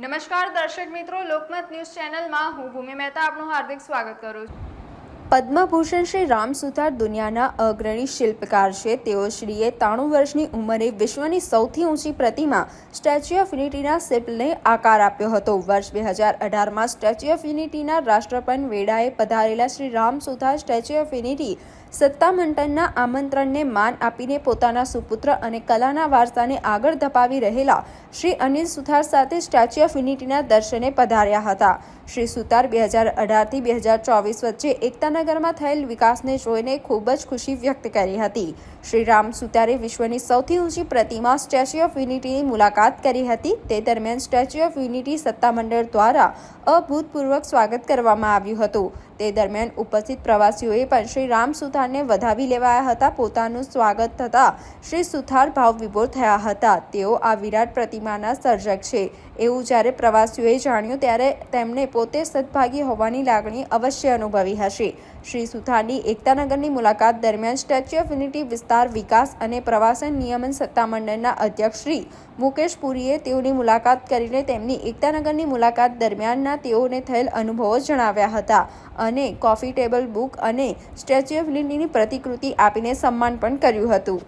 નમસ્કાર દર્શક મિત્રો, લોકમત ન્યૂઝ ચેનલમાં હું ભૂમિ મહેતા આપનું હાર્દિક સ્વાગત કરું છું। પદ્મભૂષણ શ્રી રામ સુથાર દુનિયાના અગ્રણી શિલ્પકાર છે। તેઓ શ્રીએ 93 વર્ષની ઉંમરે વિશ્વની સૌથી ઊંચી પ્રતિમા સ્ટેચ્યુ ઓફ યુનિટીના શિલ્પને આકાર આપ્યો હતો। વર્ષ 2018માં સ્ટેચ્યુ ઓફ યુનિટીના રાષ્ટ્રપતિ વેળાએ પધારેલા શ્રી રામ સુથાર સ્ટેચ્યુ ઓફ યુનિટી સત્તામંડળના આમંત્રણને માન આપીને પોતાના સુપુત્ર અને કલાના વારસાને આગળ ધપાવી રહેલા શ્રી અનિલ સુથાર સાથે સ્ટેચ્યુ ઓફ યુનિટીના દર્શને પધાર્યા હતા। શ્રી સુથાર 2018થી 2024 વચ્ચે એકતાનગરમાં થયેલ વિકાસને જોઈને ખૂબ જ ખુશી વ્યક્ત કરી હતી। શ્રી રામ સુથારે વિશ્વની સૌથી ઊંચી પ્રતિમા સ્ટેચ્યુ ઓફ યુનિટીની મુલાકાત કરી હતી। તે દરમિયાન સ્ટેચ્યુ ઓફ યુનિટી સત્તામંડળ દ્વારા અભૂતપૂર્વક સ્વાગત કરવામાં આવ્યું હતું। તે દરમિયાન ઉપસ્થિત પ્રવાસીઓએ પણ શ્રી રામ સુથારને વધાવી લેવાયા હતા। પોતાનું સ્વાગત થતાં શ્રી સુથાર ભાવવિભોર થયા હતા। તેઓ આ વિરાટ પ્રતિમાના સર્જક છે એવું જ્યારે પ્રવાસીઓએ જાણ્યું ત્યારે તેમણે પોતે સદભાગી હોવાની લાગણી અવશ્ય અનુભવી હશે। શ્રી સુથારની એકતાનગરની મુલાકાત દરમિયાન સ્ટેચ્યુ ઓફ યુનિટી વિસ્તાર વિકાસ અને પ્રવાસન નિયમન સત્તામંડળના અધ્યક્ષ શ્રી મુકેશ પુરીએ તેઓની મુલાકાત કરીને તેમની એકતાનગરની મુલાકાત દરમિયાનના તેઓને થયેલ અનુભવો જણાવ્યા હતા અને કોફી ટેબલ બુક અને સ્ટેચ્યુ ઓફ યુનિટીની પ્રતિકૃતિ આપીને સન્માન પણ કર્યું હતું।